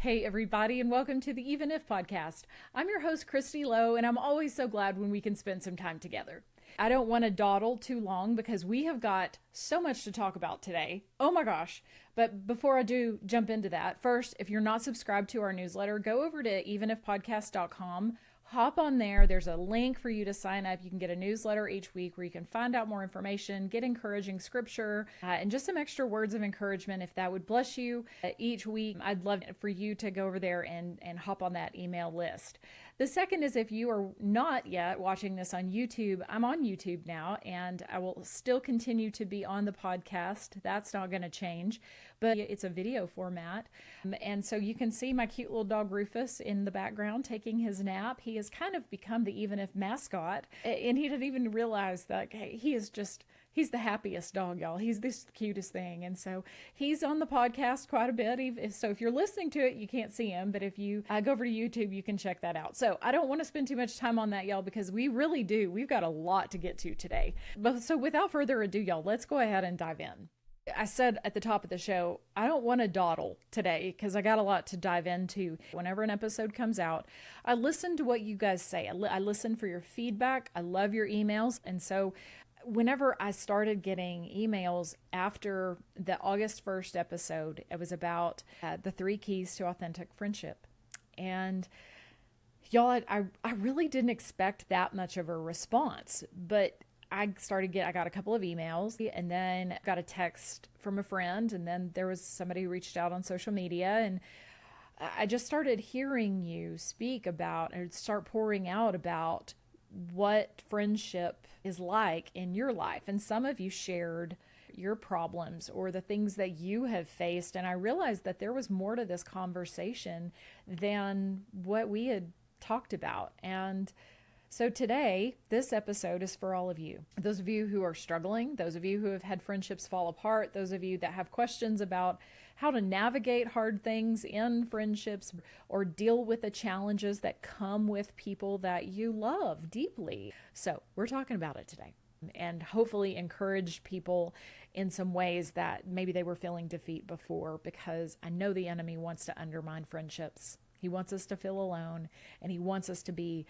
Hey, everybody, and welcome to the Even If podcast. I'm your host, Christy Lowe, and I'm always so glad when we can spend some time together. I don't want to dawdle too long because we have got so much to talk about today. Oh my gosh. But before I do jump into that, first, if you're not subscribed to our newsletter, go over to evenifpodcast.com. Hop on there. There's a link for you to sign up. You can get a newsletter each week where you can find out more information, get encouraging scripture, and just some extra words of encouragement if that would bless you each week. I'd love for you to go over there and hop on that email list. The second is if you are not yet watching this on YouTube, I'm on YouTube now, and I will still continue to be on the podcast. That's not going to change, but it's a video format. And so you can see my cute little dog Rufus in the background taking his nap. He has kind of become the Even If mascot, and he didn't even realize that he's the happiest dog, y'all. He's this cutest thing. And so he's on the podcast quite a bit. So if you're listening to it, you can't see him. But if you go over to YouTube, you can check that out. So I don't want to spend too much time on that, y'all, because we really do. We've got a lot to get to today. But so without further ado, y'all, let's go ahead and dive in. I said at the top of the show, I don't want to dawdle today because I got a lot to dive into. Whenever an episode comes out, I listen to what you guys say. I listen for your feedback. I love your emails. And so whenever I started getting emails after the August 1st episode, it was about the 3 keys to authentic friendship. And y'all, I really didn't expect that much of a response, but I got a couple of emails, and then got a text from a friend, and then there was somebody who reached out on social media, and I just started hearing you speak about and start pouring out about what friendship is like in your life. And some of you shared your problems or the things that you have faced. And I realized that there was more to this conversation than what we had talked about. And so today, this episode is for all of you. Those of you who are struggling, those of you who have had friendships fall apart, those of you that have questions about how to navigate hard things in friendships or deal with the challenges that come with people that you love deeply. So we're talking about it today, and hopefully encourage people in some ways that maybe they were feeling defeat before, because I know the enemy wants to undermine friendships. He wants us to feel alone, and he wants us to be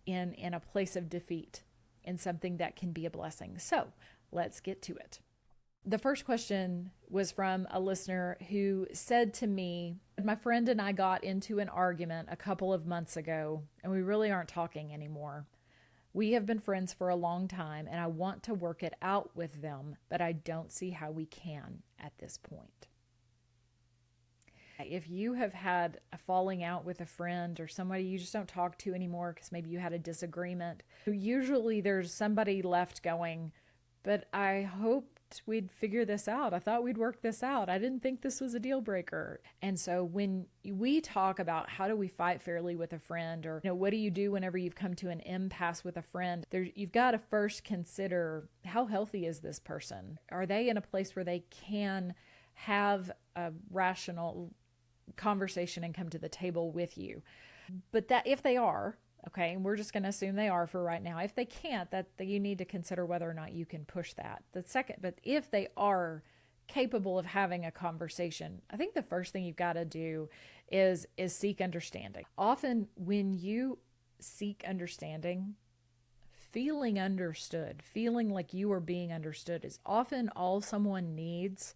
in a place of defeat, in something that can be a blessing. So let's get to it. The first question was from a listener who said to me, my friend and I got into an argument a couple of months ago, and we really aren't talking anymore. We have been friends for a long time, and I want to work it out with them, but I don't see how we can at this point. If you have had a falling out with a friend or somebody you just don't talk to anymore because maybe you had a disagreement, usually there's somebody left going, but I hoped we'd figure this out. I thought we'd work this out. I didn't think this was a deal breaker. And so when we talk about how do we fight fairly with a friend, or what do you do whenever you've come to an impasse with a friend, you've got to first consider, how healthy is this person? Are they in a place where they can have a rational conversation and come to the table with you? But that if they are, okay, and we're just going to assume they are for right now. If they can't, that you need to consider whether or not you can push that. But if they are capable of having a conversation, I think the first thing you've got to do is seek understanding. Often when you seek understanding, feeling understood, feeling like you are being understood is often all someone needs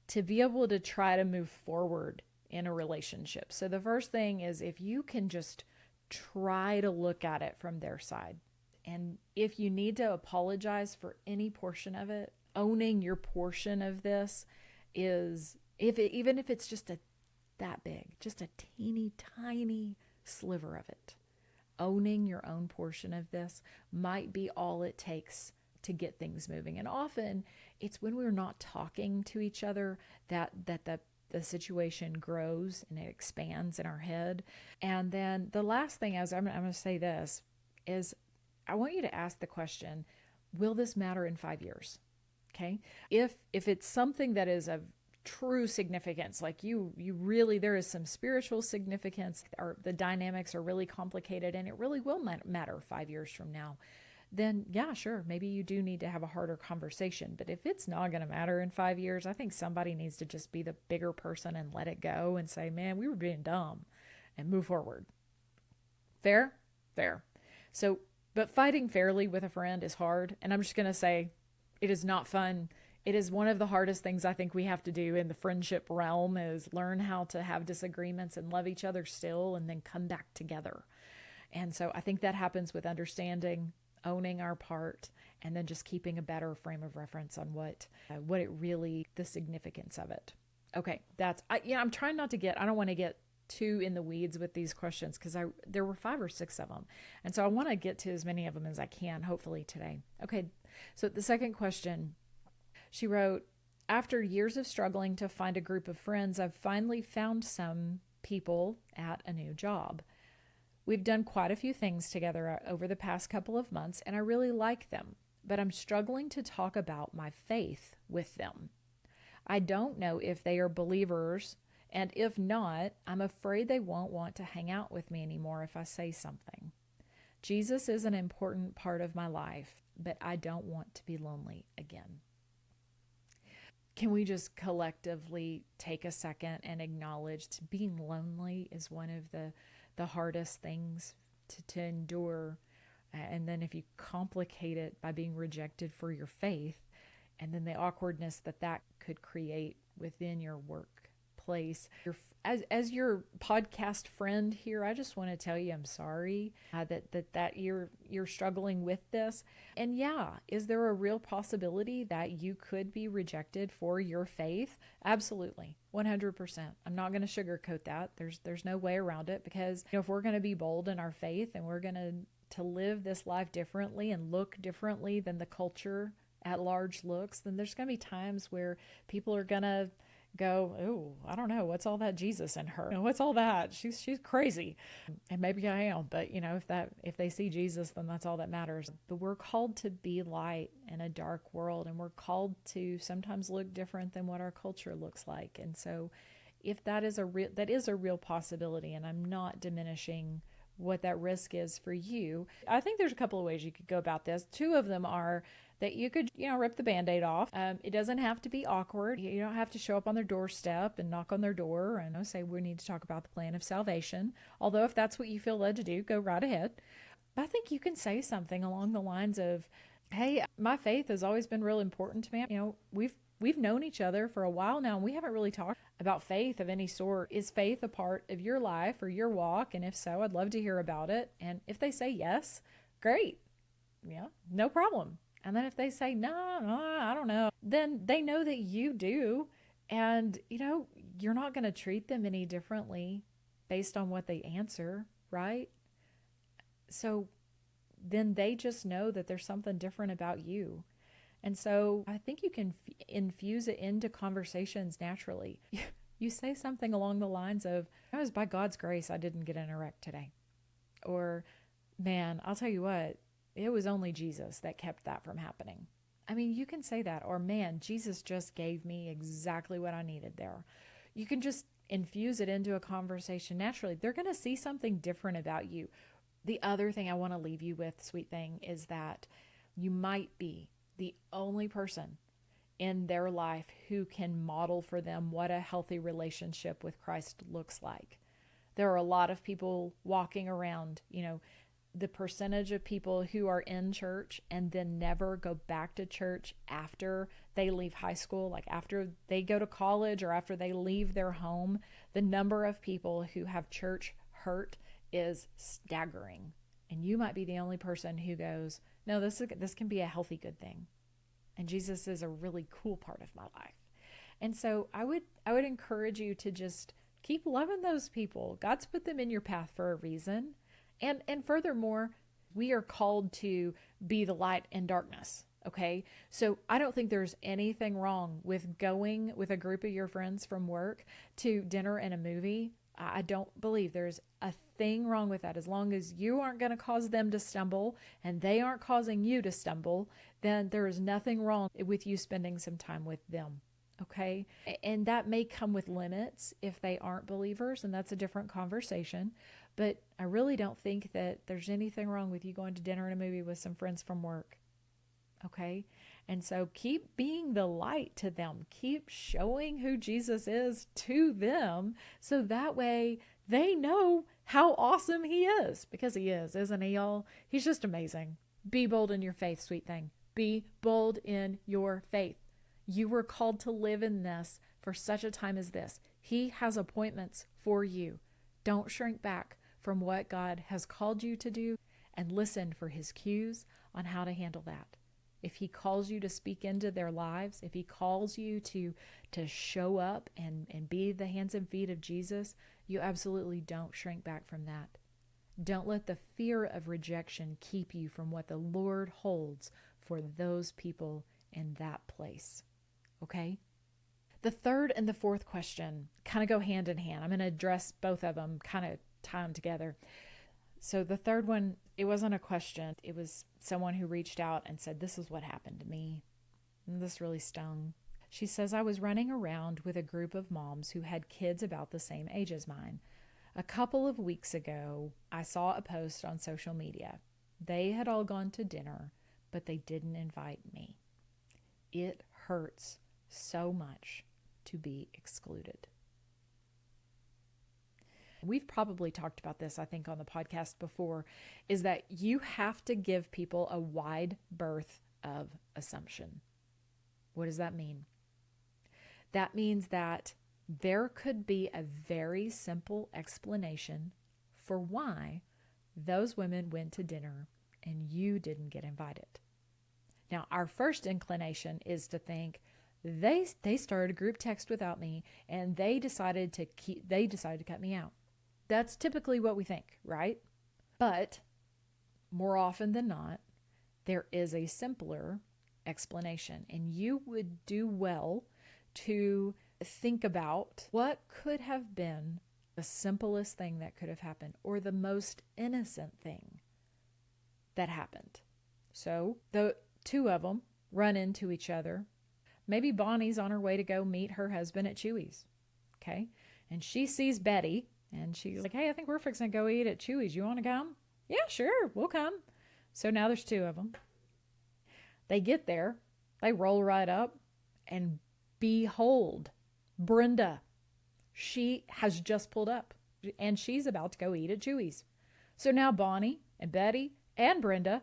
to be able to try to move forward in a relationship. So the first thing is, if you can just try to look at it from their side, and if you need to apologize for any portion of it, owning your portion of this is, even if it's just that big, just a teeny tiny sliver of it, owning your own portion of this might be all it takes to get things moving. And often it's when we're not talking to each other that the situation grows and it expands in our head. And then the last thing is, I'm going to say this, is I want you to ask the question, will this matter in 5 years? Okay. If it's something that is of true significance, like you really, there is some spiritual significance, or the dynamics are really complicated and it really will matter 5 years from now, then yeah, sure, maybe you do need to have a harder conversation. But if it's not going to matter in 5 years, I think somebody needs to just be the bigger person and let it go and say, man, we were being dumb, and move forward. Fair? Fair. So, but fighting fairly with a friend is hard. And I'm just going to say it is not fun. It is one of the hardest things I think we have to do in the friendship realm is learn how to have disagreements and love each other still and then come back together. And so I think that happens with understanding, owning our part, and then just keeping a better frame of reference on what it really, the significance of it. Okay, I'm trying not to I don't want to get too in the weeds with these questions because there were 5 or 6 of them. And so I want to get to as many of them as I can, hopefully today. Okay, so the second question, she wrote, after years of struggling to find a group of friends, I've finally found some people at a new job. We've done quite a few things together over the past couple of months, and I really like them, but I'm struggling to talk about my faith with them. I don't know if they are believers, and if not, I'm afraid they won't want to hang out with me anymore if I say something. Jesus is an important part of my life, but I don't want to be lonely again. Can we just collectively take a second and acknowledge being lonely is one of the hardest things to endure? And then if you complicate it by being rejected for your faith, and then the awkwardness that could create within your workplace. As your podcast friend here, I just want to tell you I'm sorry that you're struggling with this. And yeah, is there a real possibility that you could be rejected for your faith? Absolutely, 100%. I'm not going to sugarcoat that. There's no way around it because if we're going to be bold in our faith and we're going to live this life differently and look differently than the culture at large looks, then there's going to be times where people are going to go, oh, I don't know, what's all that Jesus in her? What's all that? She's crazy. And maybe I am, but if they see Jesus, then that's all that matters. But we're called to be light in a dark world, and we're called to sometimes look different than what our culture looks like. And so if that is a real possibility, and I'm not diminishing what that risk is for you, I think there's a couple of ways you could go about this. 2 of them are that you could, rip the Band-Aid off. It doesn't have to be awkward. You don't have to show up on their doorstep and knock on their door and say, we need to talk about the plan of salvation. Although if that's what you feel led to do, go right ahead. But I think you can say something along the lines of, hey, my faith has always been real important to me. We've known each other for a while now, and we haven't really talked about faith of any sort. Is faith a part of your life or your walk? And if so, I'd love to hear about it. And if they say yes, great. Yeah, no problem. And then if they say, no, I don't know, then they know that you do. And, you're not going to treat them any differently based on what they answer, right? So then they just know that there's something different about you. And so I think you can infuse it into conversations naturally. You say something along the lines of, it was by God's grace I didn't get in a wreck today. Or, man, I'll tell you what, it was only Jesus that kept that from happening. I mean, you can say that. Or, man, Jesus just gave me exactly what I needed there. You can just infuse it into a conversation naturally. They're going to see something different about you. The other thing I want to leave you with, sweet thing, is that you might be the only person in their life who can model for them what a healthy relationship with Christ looks like. There are a lot of people walking around, the percentage of people who are in church and then never go back to church after they leave high school, like after they go to college or after they leave their home, the number of people who have church hurt is staggering. And you might be the only person who goes, no, this can be a healthy, good thing. And Jesus is a really cool part of my life. And so I would encourage you to just keep loving those people. God's put them in your path for a reason. And furthermore, we are called to be the light in darkness. Okay. So I don't think there's anything wrong with going with a group of your friends from work to dinner and a movie. I don't believe there's a thing wrong with that. As long as you aren't going to cause them to stumble and they aren't causing you to stumble, then there is nothing wrong with you spending some time with them. Okay. And that may come with limits if they aren't believers, and that's a different conversation. But I really don't think that there's anything wrong with you going to dinner and a movie with some friends from work. Okay? And so keep being the light to them. Keep showing who Jesus is to them so that way they know how awesome he is. Because he is, isn't he, y'all? He's just amazing. Be bold in your faith, sweet thing. Be bold in your faith. You were called to live in this for such a time as this. He has appointments for you. Don't shrink back from what God has called you to do and listen for his cues on how to handle that. If he calls you to speak into their lives, if he calls you to show up and be the hands and feet of Jesus, you absolutely don't shrink back from that. Don't let the fear of rejection keep you from what the Lord holds for those people in that place. Okay? The third and the fourth question kind of go hand in hand. I'm going to address both of them, kind of tie them together. So the third one, it wasn't a question. It was someone who reached out and said, this is what happened to me. And this really stung. She says, I was running around with a group of moms who had kids about the same age as mine. A couple of weeks ago, I saw a post on social media. They had all gone to dinner, but they didn't invite me. It hurts so much to be excluded. We've probably talked about this, I think, on the podcast before, is that you have to give people a wide berth of assumption. What does that mean? That means that there could be a very simple explanation for why those women went to dinner and you didn't get invited. Now, our first inclination is to think they started a group text without me and they decided to cut me out. That's typically what we think, right? But more often than not, there is a simpler explanation, and you would do well to think about what could have been the simplest thing that could have happened or the most innocent thing that happened. So the two of them run into each other. Maybe Bonnie's on her way to go meet her husband at Chewy's, okay? And she sees Betty, and she's like, hey, I think we're fixing to go eat at Chewy's. You want to come? Yeah, sure, we'll come. So now there's two of them. They get there, they roll right up, and behold, Brenda. She has just pulled up, and she's about to go eat at Chewy's. So now Bonnie and Betty and Brenda,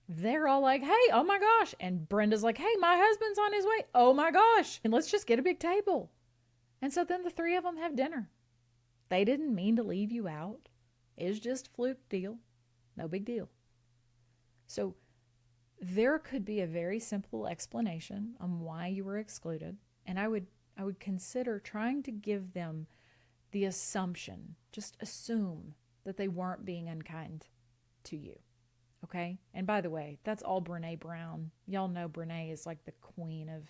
they're all like, hey, oh my gosh. And Brenda's like, hey, my husband's on his way. Oh my gosh. And let's just get a big table. And so then the three of them have dinner. They didn't mean to leave you out. It's just a fluke deal. No big deal. So there could be a very simple explanation on why you were excluded. And I would consider trying to give them the assumption, just assume that they weren't being unkind to you. Okay? And by the way, that's all Brene Brown. Y'all know Brene is like the queen of,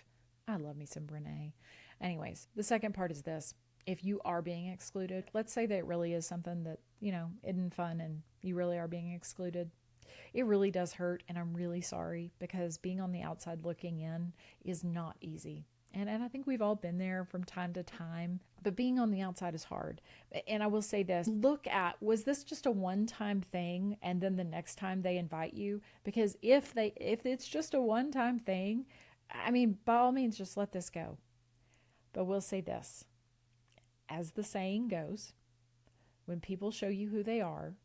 I love me some Brene. Anyways, the second part is this. If you are being excluded, let's say that it really is something that, isn't fun and you really are being excluded. It really does hurt, and I'm really sorry because being on the outside looking in is not easy. And I think we've all been there from time to time, but being on the outside is hard. And I will say this, look at, was this just a one-time thing and then the next time they invite you? Because if it's just a one-time thing, I mean, by all means, just let this go. But we'll say this, as the saying goes, when people show you who they are,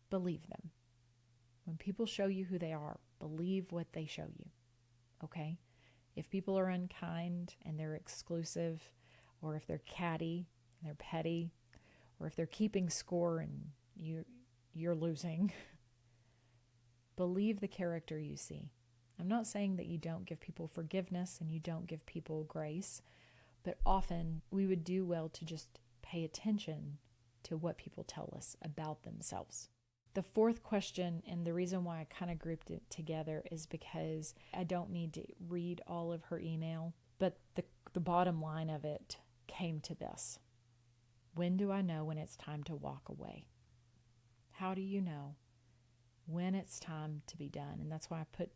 believe them. When people show you who they are, believe what they show you. Okay? If people are unkind and they're exclusive, or if they're catty and they're petty, or if they're keeping score and you're losing, believe the character you see. I'm not saying that you don't give people forgiveness and you don't give people grace, but often we would do well to just pay attention to what people tell us about themselves. The fourth question, and the reason why I kind of grouped it together, is because I don't need to read all of her email, but the bottom line of it came to this. When do I know when it's time to walk away? How do you know when it's time to be done? And that's why I put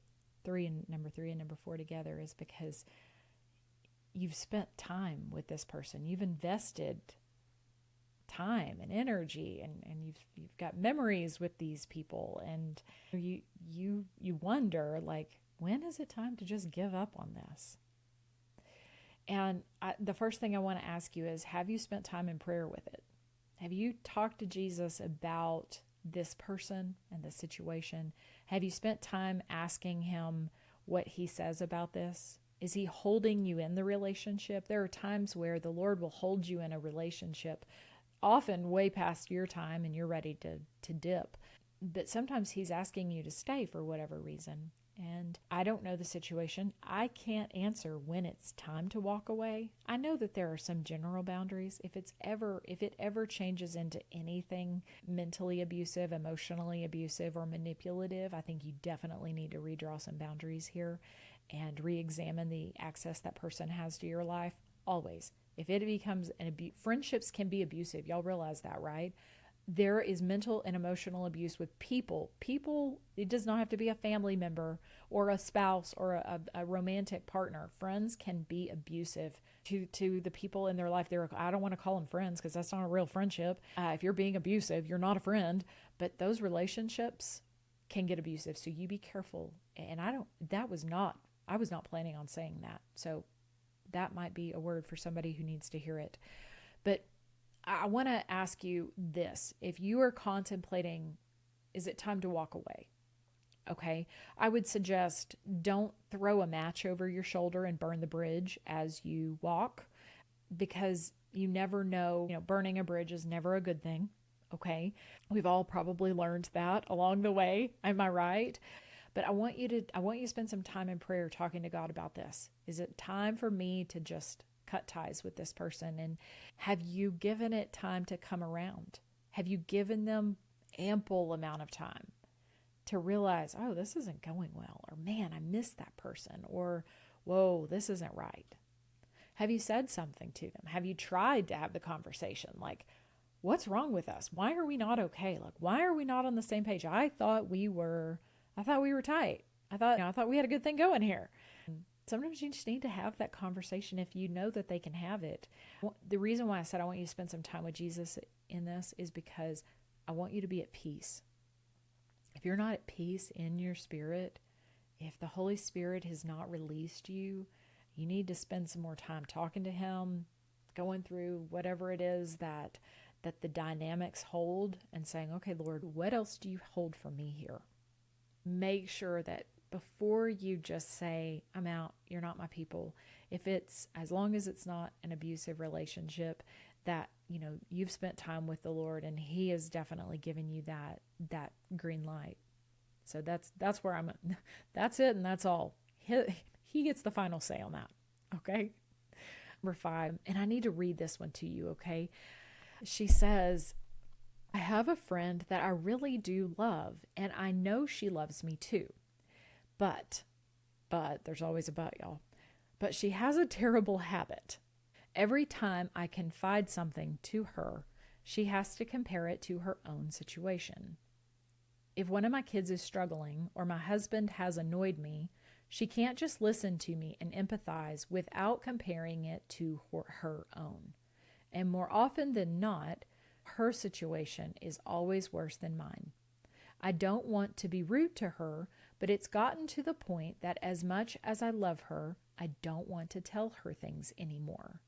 number three and number four together, is because you've spent time with this person. You've invested time and energy, and you've got memories with these people, and you wonder, like, when is it time to just give up on this? And the first thing I want to ask you is, have you spent time in prayer with it? Have you talked to Jesus about this person and this situation? Have you spent time asking him what he says about this? Is he holding you in the relationship? There are times where the Lord will hold you in a relationship, often way past your time and you're ready to dip. But sometimes he's asking you to stay for whatever reason. And I don't know the situation. I can't answer when it's time to walk away. I know that there are some general boundaries. If it ever changes into anything mentally abusive, emotionally abusive, or manipulative, I think you definitely need to redraw some boundaries here and re-examine the access that person has to your life. Always. If it becomes friendships can be abusive. Y'all realize that, right? There is mental and emotional abuse with people. It does not have to be a family member or a spouse or a romantic partner. Friends can be abusive to the people in their life. I don't want to call them friends because that's not a real friendship. If you're being abusive, you're not a friend. But those relationships can get abusive. So you be careful. And I was not planning on saying that. So that might be a word for somebody who needs to hear it. But I want to ask you this. If you are contemplating, is it time to walk away? Okay. I would suggest don't throw a match over your shoulder and burn the bridge as you walk, because you never know, burning a bridge is never a good thing. Okay. We've all probably learned that along the way. Am I right? But I want you to spend some time in prayer talking to God about this. Is it time for me to just cut ties with this person? And have you given it time to come around? Have you given them ample amount of time to realize, oh, this isn't going well, or man, I missed that person, or whoa, this isn't right? Have you said something to them? Have you tried to have the conversation? Like, what's wrong with us? Why are we not okay? Like, why are we not on the same page? I thought we were tight. I thought we had a good thing going here. Sometimes you just need to have that conversation if you know that they can have it. The reason why I said I want you to spend some time with Jesus in this is because I want you to be at peace. If you're not at peace in your spirit, if the Holy Spirit has not released you, you need to spend some more time talking to him, going through whatever it is that the dynamics hold, and saying, okay, Lord, what else do you hold for me here? Make sure that before you just say, I'm out, you're not my people, as long as it's not an abusive relationship, that, you've spent time with the Lord and he has definitely given you that green light. So that's where I'm at. That's it. And that's all. He gets the final say on that. Okay. Number 5. And I need to read this one to you. Okay. She says, I have a friend that I really do love, and I know she loves me too. But there's always a but, y'all. But she has a terrible habit. Every time I confide something to her, she has to compare it to her own situation. If one of my kids is struggling or my husband has annoyed me, she can't just listen to me and empathize without comparing it to her own. And more often than not, her situation is always worse than mine. I don't want to be rude to her, but it's gotten to the point that as much as I love her, I don't want to tell her things anymore.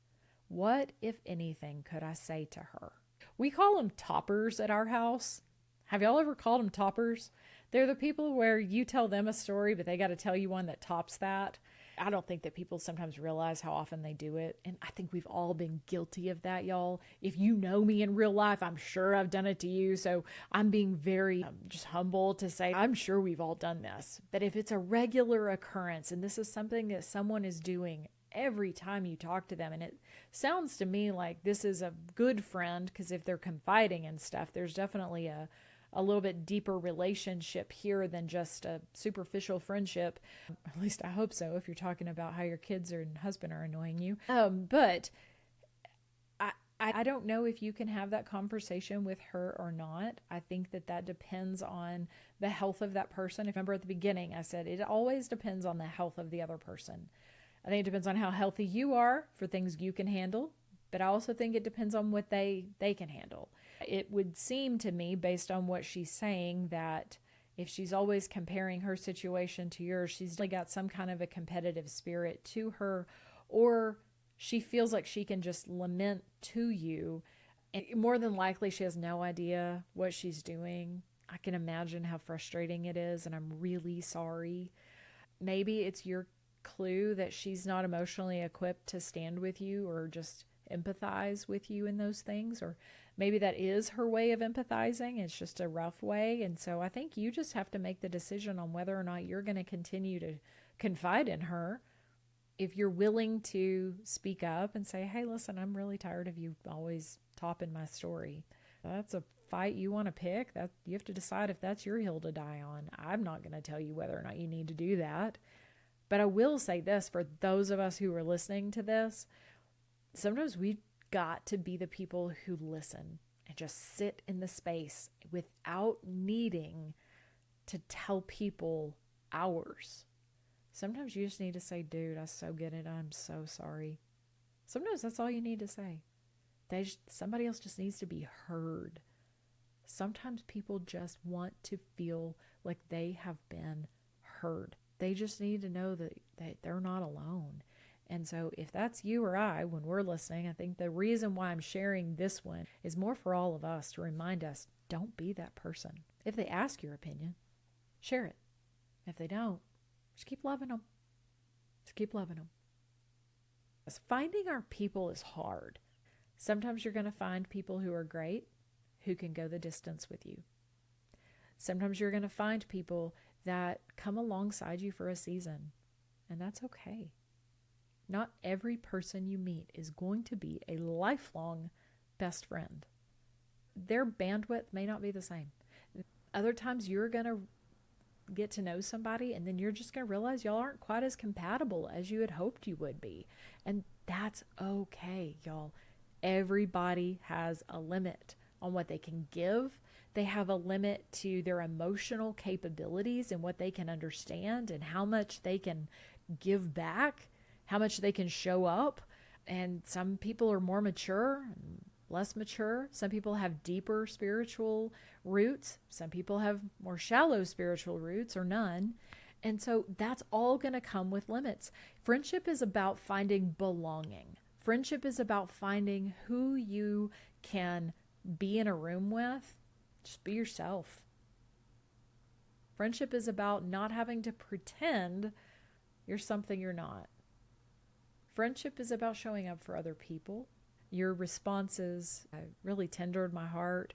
What, if anything, could I say to her? We call them toppers at our house. Have y'all ever called them toppers? They're the people where you tell them a story, but they got to tell you one that tops that. I don't think that people sometimes realize how often they do it. And I think we've all been guilty of that, y'all. If you know me in real life, I'm sure I've done it to you. So I'm being very just humble to say, I'm sure we've all done this. But if it's a regular occurrence and this is something that someone is doing every time you talk to them, and it sounds to me like this is a good friend, because if they're confiding and stuff, there's definitely a little bit deeper relationship here than just a superficial friendship. At least I hope so, if you're talking about how your kids and husband are annoying you. But I don't know if you can have that conversation with her or not. I think that depends on the health of that person. Remember at the beginning, I said it always depends on the health of the other person. I think it depends on how healthy you are for things you can handle. But I also think it depends on what they can handle. It would seem to me, based on what she's saying, that if she's always comparing her situation to yours, she's really got some kind of a competitive spirit to her, or she feels like she can just lament to you. And more than likely, she has no idea what she's doing. I can imagine how frustrating it is, and I'm really sorry. Maybe it's your clue that she's not emotionally equipped to stand with you or just empathize with you in those things, or maybe that is her way of empathizing. It's just a rough way. And so I think you just have to make the decision on whether or not you're going to continue to confide in her. If you're willing to speak up and say, hey, listen, I'm really tired of you always topping my story. That's a fight you want to pick. That you have to decide if that's your hill to die on. I'm not going to tell you whether or not you need to do that. But I will say this, for those of us who are listening to this, sometimes we've got to be the people who listen and just sit in the space without needing to tell people ours. Sometimes you just need to say, dude, I so get it. I'm so sorry. Sometimes that's all you need to say. Somebody else just needs to be heard. Sometimes people just want to feel like they have been heard. They just need to know that they're not alone. And so if that's you or I, when we're listening, I think the reason why I'm sharing this one is more for all of us to remind us, don't be that person. If they ask your opinion, share it. If they don't, just keep loving them. Just keep loving them. Finding our people is hard. Sometimes you're going to find people who are great, who can go the distance with you. Sometimes you're going to find people that come alongside you for a season, and that's okay. Not every person you meet is going to be a lifelong best friend. Their bandwidth may not be the same. Other times you're going to get to know somebody, and then you're just going to realize y'all aren't quite as compatible as you had hoped you would be. And that's okay, y'all. Everybody has a limit on what they can give. They have a limit to their emotional capabilities and what they can understand and how much they can give back, how much they can show up. And some people are more mature and less mature. Some people have deeper spiritual roots. Some people have more shallow spiritual roots or none. And so that's all going to come with limits. Friendship is about finding belonging. Friendship is about finding who you can be in a room with. Just be yourself. Friendship is about not having to pretend you're something you're not. Friendship is about showing up for other people. Your responses really tendered my heart,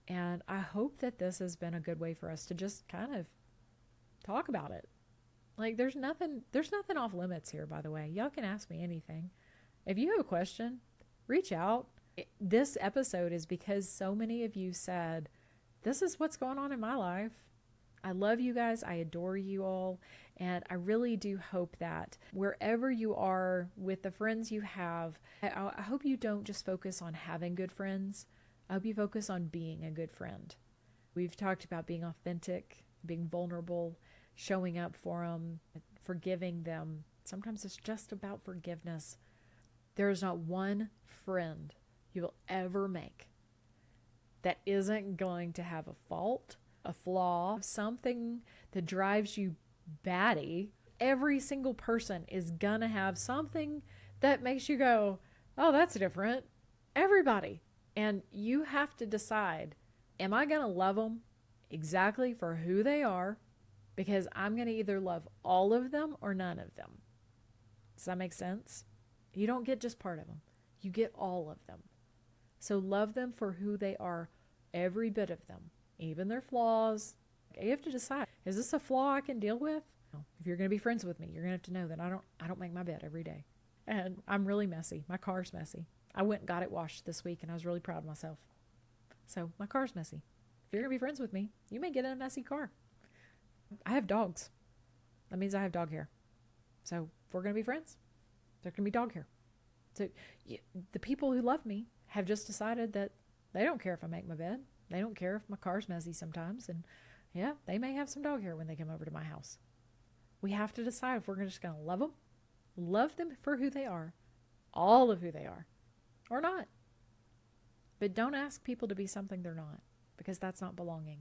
and I hope that this has been a good way for us to just kind of talk about it. Like there's nothing off limits here, by the way. Y'all can ask me anything. If you have a question, reach out. This episode is because so many of you said, this is what's going on in my life. I love you guys. I adore you all. And I really do hope that wherever you are with the friends you have, I hope you don't just focus on having good friends. I hope you focus on being a good friend. We've talked about being authentic, being vulnerable, showing up for them, forgiving them. Sometimes it's just about forgiveness. There is not one friend you will ever make that isn't going to have a fault, a flaw, something that drives you batty. Every single person is gonna have something that makes you go, oh, that's different. Everybody. And you have to decide, am I gonna love them exactly for who they are? Because I'm gonna either love all of them or none of them. Does that make sense? You don't get just part of them. You get all of them. So love them for who they are, every bit of them, even their flaws. You have to decide, is this a flaw I can deal with? If you're going to be friends with me, you're going to have to know that I don't make my bed every day. And I'm really messy. My car's messy. I went and got it washed this week, and I was really proud of myself. So my car's messy. If you're going to be friends with me, you may get in a messy car. I have dogs. That means I have dog hair. So if we're going to be friends, there's going to be dog hair. So the people who love me have just decided that they don't care if I make my bed. They don't care if my car's messy sometimes. And yeah, they may have some dog hair when they come over to my house. We have to decide if we're just going to love them for who they are, all of who they are, or not. But don't ask people to be something they're not, because that's not belonging.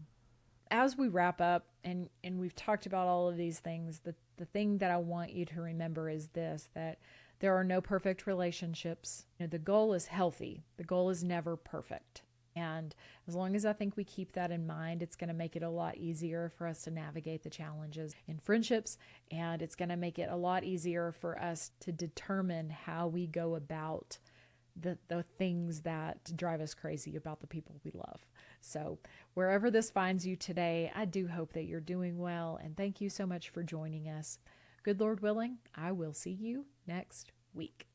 As we wrap up, and we've talked about all of these things, the thing that I want you to remember is this, that there are no perfect relationships. The goal is healthy. The goal is never perfect. And as long as I think we keep that in mind, it's going to make it a lot easier for us to navigate the challenges in friendships, and it's going to make it a lot easier for us to determine how we go about the things that drive us crazy about the people we love. So wherever this finds you today, I do hope that you're doing well, and thank you so much for joining us. Good Lord willing, I will see you next week.